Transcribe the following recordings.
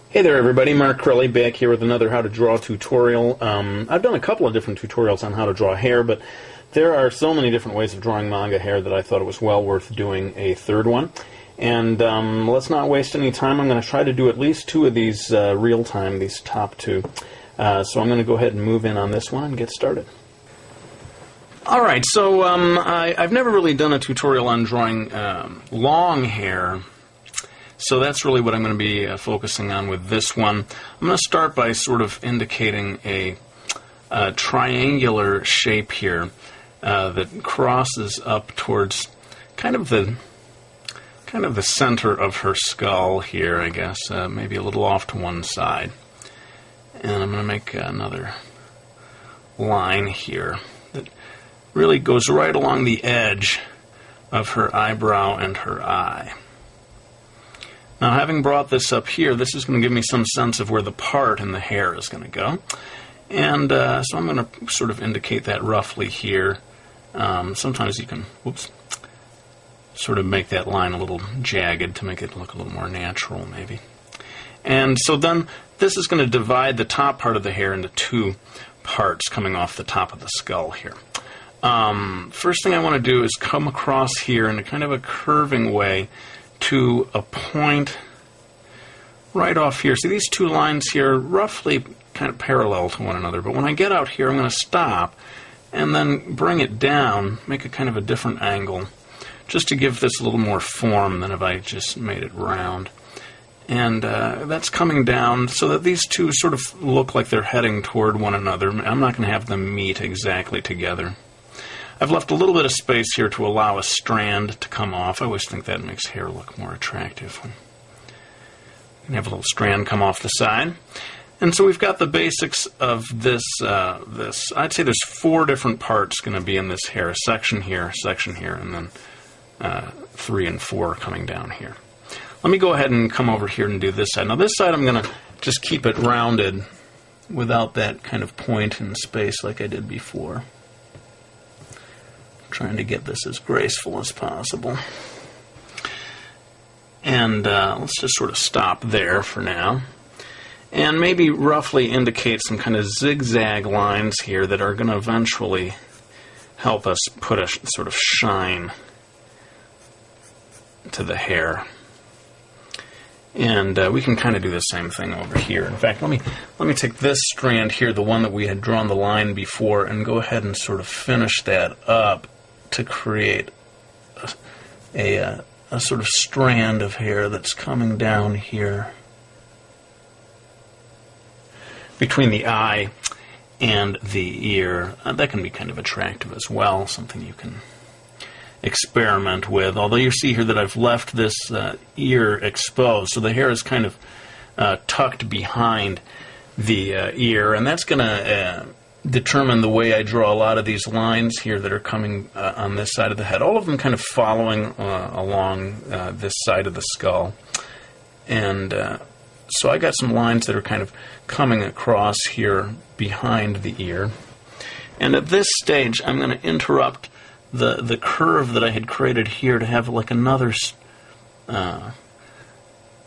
Hey there everybody, Mark Crowley back here with another how to draw tutorial. I've done a couple of different tutorials on how to draw hair, but there are so many different ways of drawing manga hair that I thought it was well worth doing a third one. And let's not waste any time. I'm going to try to do at least two of these real time, these top two. So I'm going to go ahead and move in on this one and get started. Alright, so I've never really done a tutorial on drawing long hair. So that's really what I'm going to be focusing on with this one. I'm going to start by sort of indicating a triangular shape here that crosses up towards kind of the center of her skull here, I guess, maybe a little off to one side. And I'm going to make another line here that really goes right along the edge of her eyebrow and her eye. Now, having brought this up here, this is going to give me some sense of where the part in the hair is going to go. And so I'm going to sort of indicate that roughly here. Sometimes you can, sort of make that line a little jagged to make it look a little more natural, maybe. And so then this is going to divide the top part of the hair into two parts coming off the top of the skull here. First thing I want to do is come across here in a kind of a curving way to a point right off here. See, these two lines here roughly kind of parallel to one another, but when I get out here I'm going to stop and then bring it down, make a kind of a different angle, just to give this a little more form than if I just made it round. And that's coming down so that these two sort of look like they're heading toward one another. I'm not going to have them meet exactly together. I've left a little bit of space here to allow a strand to come off. I always think that makes hair look more attractive. You can have a little strand come off the side. And so we've got the basics of this. I'd say there's four different parts going to be in this hair. Section here, and then 3 and 4 coming down here. Let me go ahead and come over here and do this side. Now this side I'm going to just keep it rounded without that kind of point in space like I did before. Trying to get this as graceful as possible. And let's just sort of stop there for now. And maybe roughly indicate some kind of zigzag lines here that are going to eventually help us put a sort of shine to the hair. And we can kind of do the same thing over here. In fact, let me take this strand here, the one that we had drawn the line before, and go ahead and sort of finish that up to create a sort of strand of hair that's coming down here between the eye and the ear. That can be kind of attractive as well, something you can experiment with. Although you see here that I've left this ear exposed, so the hair is kind of tucked behind the ear, and that's going to determine the way I draw a lot of these lines here that are coming on this side of the head. All of them kind of following along this side of the skull. And so I got some lines that are kind of coming across here behind the ear. And at this stage I'm going to interrupt the curve that I had created here to have like another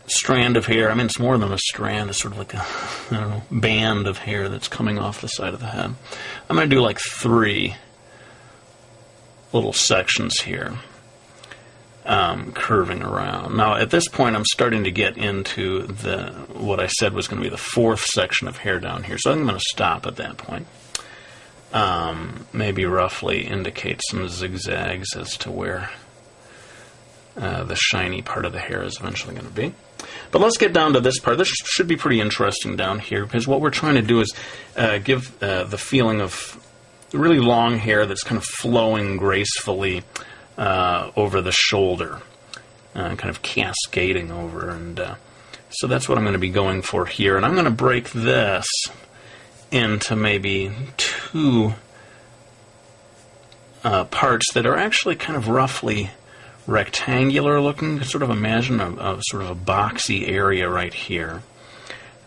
strand of hair. I mean, it's more than a strand. It's sort of like a band of hair that's coming off the side of the head. I'm going to do like 3 little sections here, curving around. Now, at this point, I'm starting to get into what I said was going to be the 4th section of hair down here. So I'm going to stop at that point. Maybe roughly indicate some zigzags as to where the shiny part of the hair is eventually going to be. But let's get down to this part. This should be pretty interesting down here, because what we're trying to do is give the feeling of really long hair that's kind of flowing gracefully over the shoulder, kind of cascading over. And so that's what I'm going to be going for here. And I'm going to break this into maybe 2 parts that are actually kind of roughly rectangular looking. Sort of imagine a sort of a boxy area right here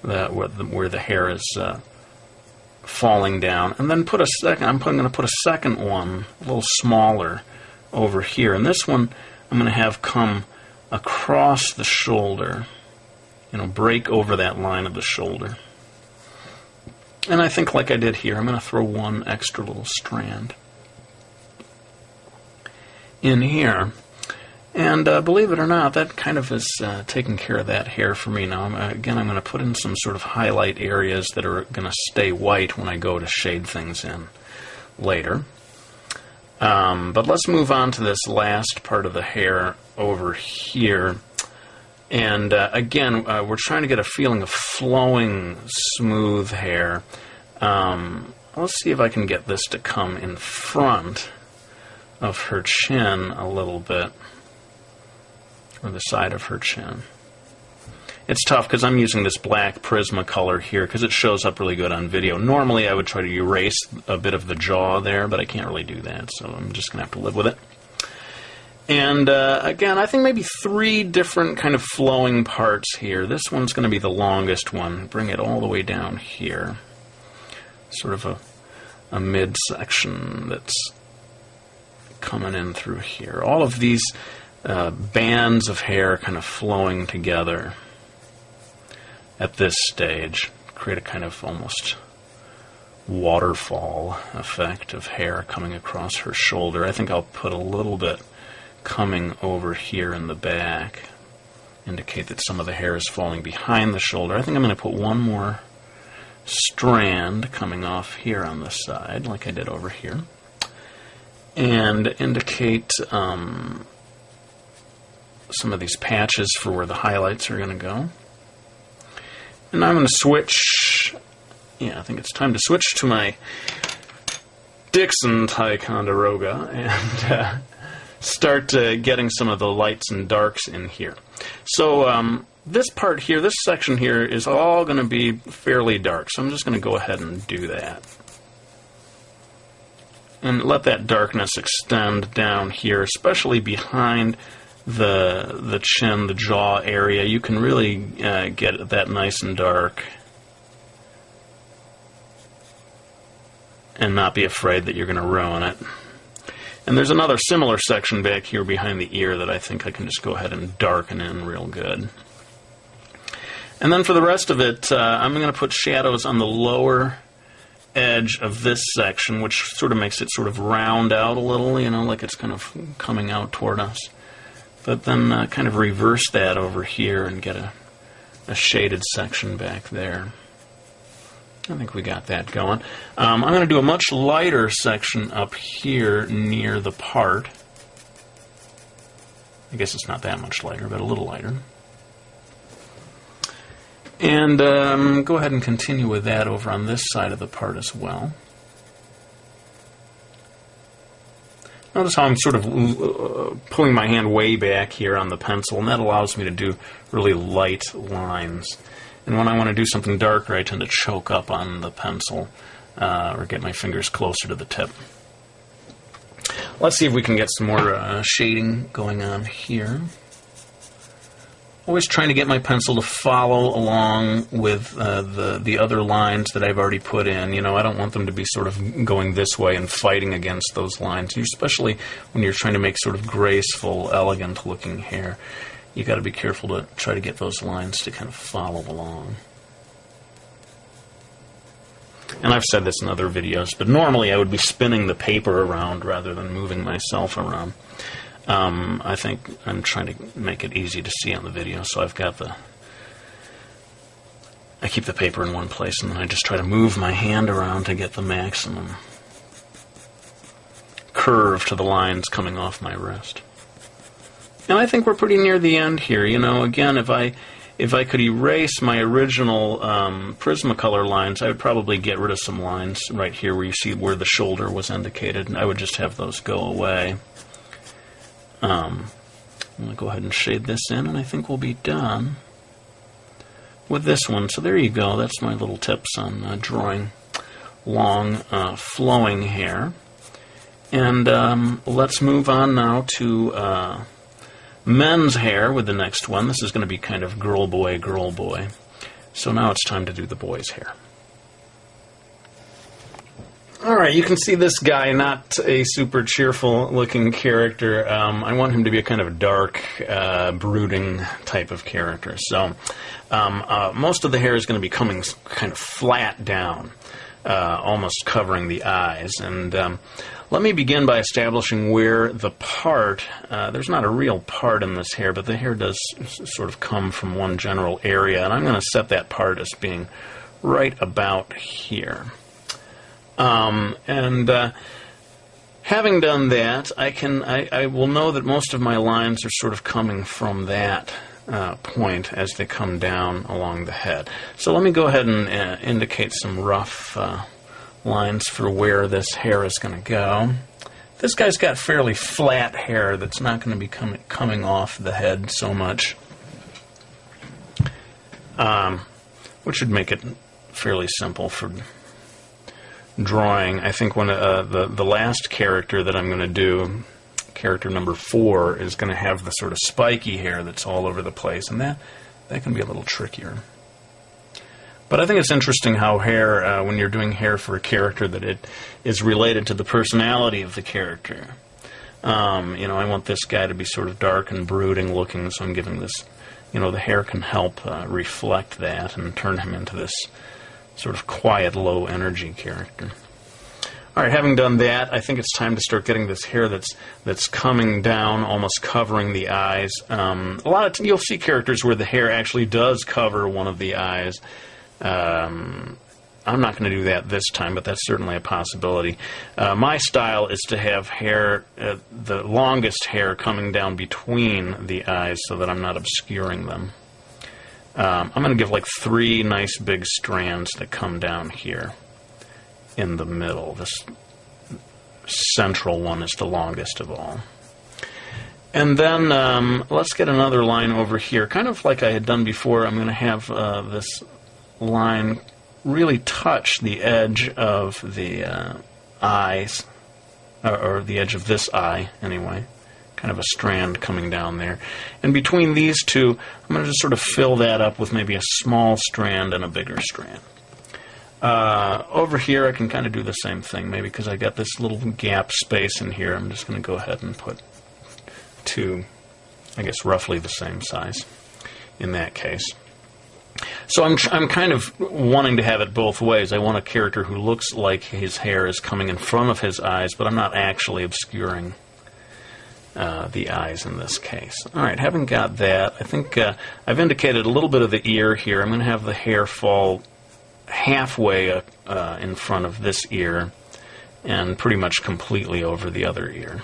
where the hair is falling down, and then I'm going to put a second one a little smaller over here, and this one I'm going to have come across the shoulder break over that line of the shoulder. And I think, like I did here, I'm going to throw one extra little strand in here. And believe it or not, that kind of is taking care of that hair for me now. Again, I'm going to put in some sort of highlight areas that are going to stay white when I go to shade things in later. But let's move on to this last part of the hair over here. And again, we're trying to get a feeling of flowing, smooth hair. Let's see if I can get this to come in front of her chin a little bit, or the side of her chin. It's tough because I'm using this black Prismacolor here because it shows up really good on video. Normally I would try to erase a bit of the jaw there, but I can't really do that, so I'm just going to have to live with it. And again, I think maybe 3 different kind of flowing parts here. This one's going to be the longest one. Bring it all the way down here. Sort of a midsection that's coming in through here. All of these bands of hair kind of flowing together at this stage create a kind of almost waterfall effect of hair coming across her shoulder. I think I'll put a little bit coming over here in the back, indicate that some of the hair is falling behind the shoulder. I think I'm going to put one more strand coming off here on the side, like I did over here, and indicate some of these patches for where the highlights are going to go. And I'm going to switch, I think it's time to switch to my Dixon Ticonderoga and start getting some of the lights and darks in here. So this part here, this section here, is all going to be fairly dark, so I'm just going to go ahead and do that. And let that darkness extend down here, especially behind the chin, the jaw area. You can really get that nice and dark and not be afraid that you're going to ruin it. And there's another similar section back here behind the ear that I think I can just go ahead and darken in real good. And then for the rest of it, I'm going to put shadows on the lower edge of this section, which sort of makes it sort of round out a little, like it's kind of coming out toward us. But then kind of reverse that over here and get a shaded section back there. I think we got that going. I'm going to do a much lighter section up here near the part. I guess it's not that much lighter, but a little lighter. And go ahead and continue with that over on this side of the part as well. Notice how I'm sort of pulling my hand way back here on the pencil, and that allows me to do really light lines. And when I want to do something darker, I tend to choke up on the pencil or get my fingers closer to the tip. Let's see if we can get some more shading going on here. Always trying to get my pencil to follow along with the other lines that I've already put in. I don't want them to be sort of going this way and fighting against those lines, especially when you're trying to make sort of graceful, elegant-looking hair. You got to be careful to try to get those lines to kind of follow along. And I've said this in other videos, but normally I would be spinning the paper around rather than moving myself around. I think I'm trying to make it easy to see on the video, so I've got I keep the paper in one place and then I just try to move my hand around to get the maximum curve to the lines coming off my wrist. And I think we're pretty near the end here. Again, if I could erase my original Prismacolor lines, I would probably get rid of some lines right here where you see where the shoulder was indicated, and I would just have those go away. I'm going to go ahead and shade this in, and I think we'll be done with this one. So there you go. That's my little tips on drawing long, flowing hair. And let's move on now to men's hair with the next one. This is going to be kind of girl, boy, girl, boy. So now it's time to do the boy's hair. Alright, you can see this guy, not a super cheerful looking character. I want him to be a kind of dark, brooding type of character. So most of the hair is going to be coming kind of flat down, almost covering the eyes. And let me begin by establishing where the part, there's not a real part in this hair, but the hair does sort of come from one general area. And I'm going to set that part as being right about here. Having done that, I will know that most of my lines are sort of coming from that point as they come down along the head. So let me go ahead and indicate some rough lines for where this hair is going to go. This guy's got fairly flat hair that's not going to be coming off the head so much, which should make it fairly simple for drawing. I think when the last character that I'm going to do, character number 4, is going to have the sort of spiky hair that's all over the place, and that can be a little trickier. But I think it's interesting how hair, when you're doing hair for a character, that it is related to the personality of the character. I want this guy to be sort of dark and brooding looking, so I'm giving this, the hair can help reflect that and turn him into this sort of quiet, low-energy character. All right, having done that, I think it's time to start getting this hair that's coming down, almost covering the eyes. You'll see characters where the hair actually does cover one of the eyes. I'm not going to do that this time, but that's certainly a possibility. My style is to have hair, the longest hair coming down between the eyes so that I'm not obscuring them. I'm going to give like 3 nice big strands that come down here in the middle. This central one is the longest of all. And then let's get another line over here. Kind of like I had done before, I'm going to have this line really touch the edge of the eyes, or the edge of this eye anyway. Kind of a strand coming down there. And between these two, I'm going to just sort of fill that up with maybe a small strand and a bigger strand. Over here, I can kind of do the same thing, maybe because I got this little gap space in here. I'm just going to go ahead and put 2, I guess, roughly the same size in that case. So I'm kind of wanting to have it both ways. I want a character who looks like his hair is coming in front of his eyes, but I'm not actually obscuring the eyes in this case. All right, having got that, I think I've indicated a little bit of the ear here. I'm going to have the hair fall halfway in front of this ear and pretty much completely over the other ear.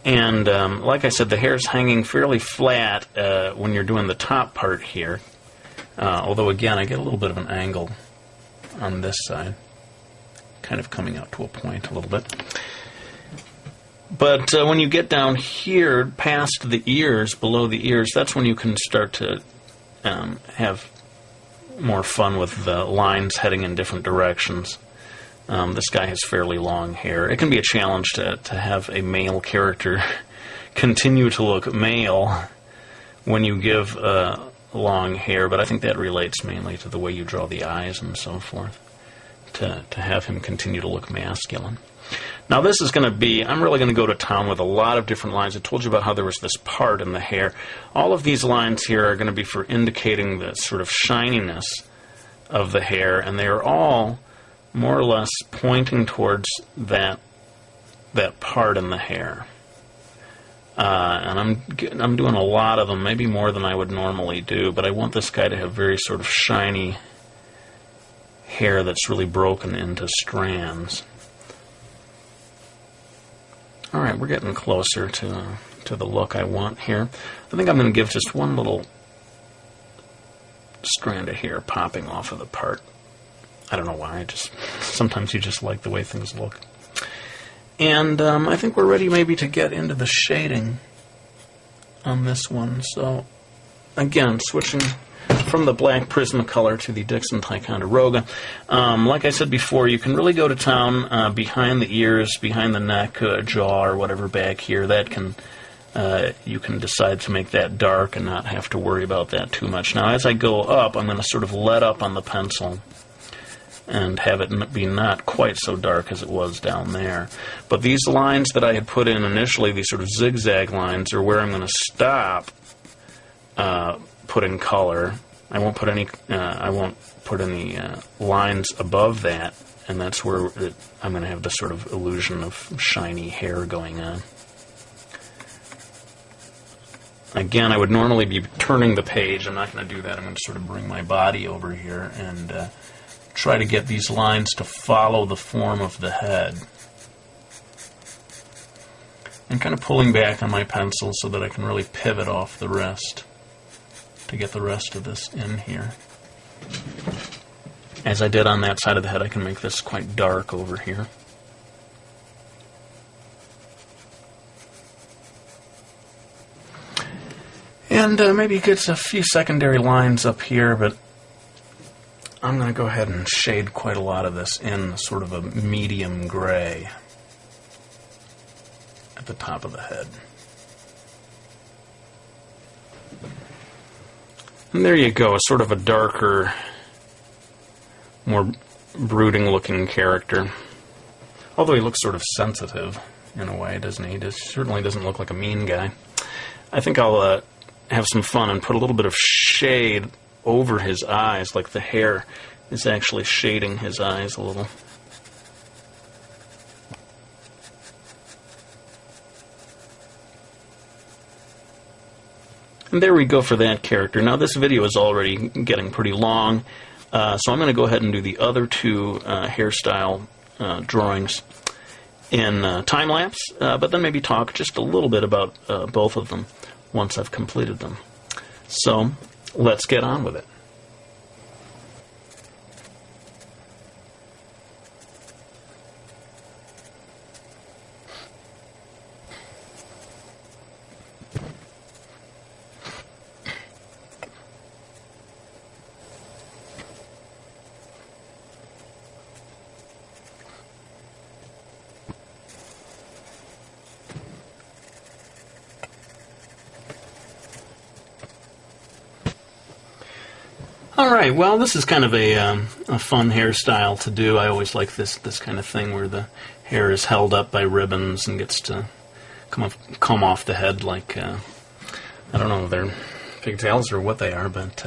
And like I said, the hair is hanging fairly flat when you're doing the top part here, although again I get a little bit of an angle on this side, kind of coming out to a point a little bit. But when you get down here, past the ears, below the ears, that's when you can start to have more fun with the lines heading in different directions. This guy has fairly long hair. It can be a challenge to have a male character continue to look male when you give long hair, but I think that relates mainly to the way you draw the eyes and so forth, to have him continue to look masculine. Now this is going to be, I'm really going to go to town with a lot of different lines. I told you about how there was this part in the hair. All of these lines here are going to be for indicating the sort of shininess of the hair, and they are all more or less pointing towards that part in the hair. And I'm doing a lot of them, maybe more than I would normally do, but I want this guy to have very sort of shiny hair that's really broken into strands. All right, we're getting closer to the look I want here. I think I'm going to give just one little strand of hair popping off of the part. I don't know why. Sometimes you just like the way things look. And I think we're ready maybe to get into the shading on this one. So, again, switching from the black Prismacolor to the Dixon Ticonderoga. Like I said before, you can really go to town behind the ears, behind the neck, jaw, or whatever back here. That can you can decide to make that dark and not have to worry about that too much. Now, as I go up, I'm going to sort of let up on the pencil and have it be not quite so dark as it was down there. But these lines that I had put in initially, these sort of zigzag lines, are where I'm going to stop putting color. I won't put any lines above that, and that's where I'm going to have this sort of illusion of shiny hair going on. Again, I would normally be turning the page. I'm not going to do that. I'm going to sort of bring my body over here and try to get these lines to follow the form of the head. I'm kind of pulling back on my pencil so that I can really pivot off the rest to get the rest of this in here. As I did on that side of the head, I can make this quite dark over here. And maybe get a few secondary lines up here, but I'm going to go ahead and shade quite a lot of this in sort of a medium gray at the top of the head. And there you go, a sort of a darker, more brooding-looking character. Although he looks sort of sensitive in a way, doesn't he? He certainly doesn't look like a mean guy. I think I'll have some fun and put a little bit of shade over his eyes, like the hair is actually shading his eyes a little. And there we go for that character. Now this video is already getting pretty long, so I'm going to go ahead and do the other two hairstyle drawings in time-lapse, but then maybe talk just a little bit about both of them once I've completed them. So let's get on with it. Alright, well, this is kind of a fun hairstyle to do. I always like this kind of thing where the hair is held up by ribbons and gets to come off the head like, I don't know if they're pigtails or what they are, but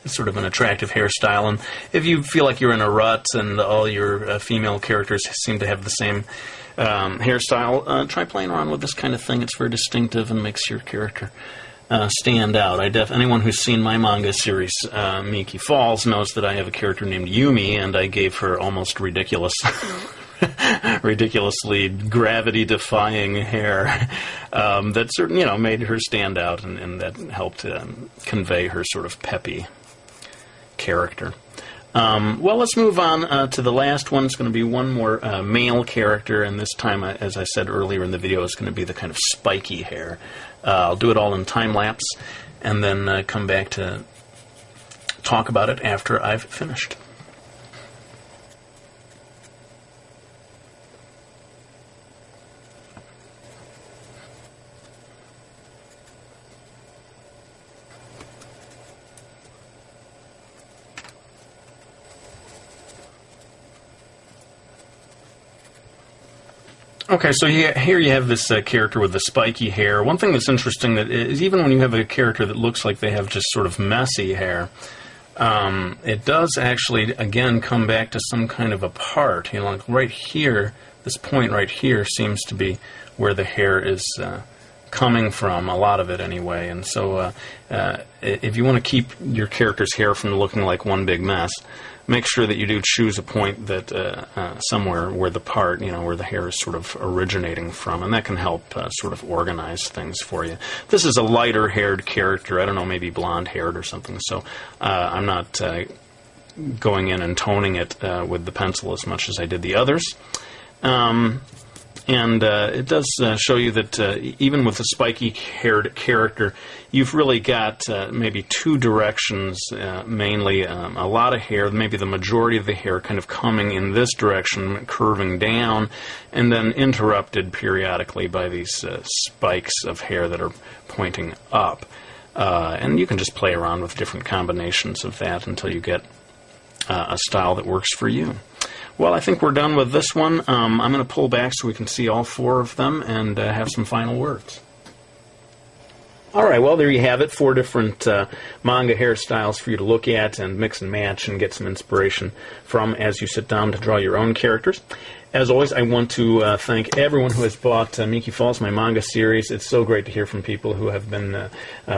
it's sort of an attractive hairstyle. And if you feel like you're in a rut and all your female characters seem to have the same hairstyle, try playing around with this kind of thing. It's very distinctive and makes your character stand out. Anyone who's seen my manga series, Miki Falls, knows that I have a character named Yumi, and I gave her almost ridiculously gravity-defying hair that certainly, made her stand out, and that helped convey her sort of peppy character. Well, let's move on to the last one. It's going to be one more male character, and this time, as I said earlier in the video, it's going to be the kind of spiky hair. I'll do it all in time-lapse, and then come back to talk about it after I've finished. Okay, so here you have this character with the spiky hair. One thing that's interesting that is even when you have a character that looks like they have just sort of messy hair, it does actually, again, come back to some kind of a part. Like right here, this point right here seems to be where the hair is coming from, a lot of it anyway. And so if you want to keep your character's hair from looking like one big mess, make sure that you do choose a point that somewhere where the part, where the hair is sort of originating from, and that can help sort of organize things for you. This is a lighter-haired character, I don't know, maybe blonde-haired or something, so I'm not going in and toning it with the pencil as much as I did the others. And it does show you that even with a spiky-haired character, you've really got maybe two directions, mainly a lot of hair, maybe the majority of the hair kind of coming in this direction, curving down, and then interrupted periodically by these spikes of hair that are pointing up. And you can just play around with different combinations of that until you get a style that works for you. Well, I think we're done with this one. I'm going to pull back so we can see all 4 of them and have some final words. All right, well, there you have it. 4 different manga hairstyles for you to look at and mix and match and get some inspiration from as you sit down to draw your own characters. As always, I want to thank everyone who has bought Miki Falls, my manga series. It's so great to hear from people who have been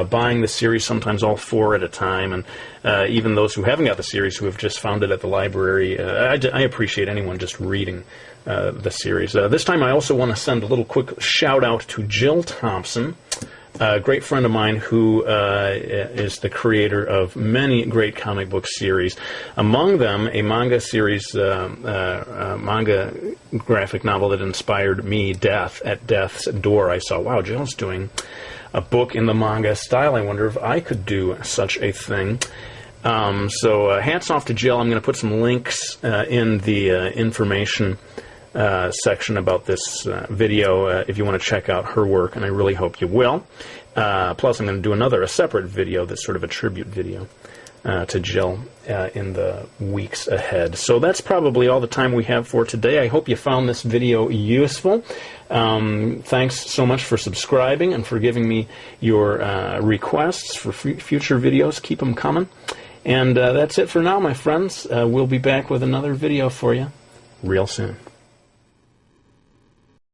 buying the series, sometimes all 4 at a time, and even those who haven't got the series who have just found it at the library. I appreciate anyone just reading the series. This time I also want to send a little quick shout-out to Jill Thompson, a great friend of mine who is the creator of many great comic book series. Among them, a manga series, manga graphic novel that inspired me, Death, at Death's Door. I saw, wow, Jill's doing a book in the manga style. I wonder if I could do such a thing. So hats off to Jill. I'm going to put some links in the information section about this video if you want to check out her work, and I really hope you will. Plus, I'm going to do a separate video that's sort of a tribute video to Jill in the weeks ahead. So that's probably all the time we have for today. I hope you found this video useful. Thanks so much for subscribing and for giving me your requests for future videos. Keep them coming. And that's it for now, my friends. We'll be back with another video for you real soon.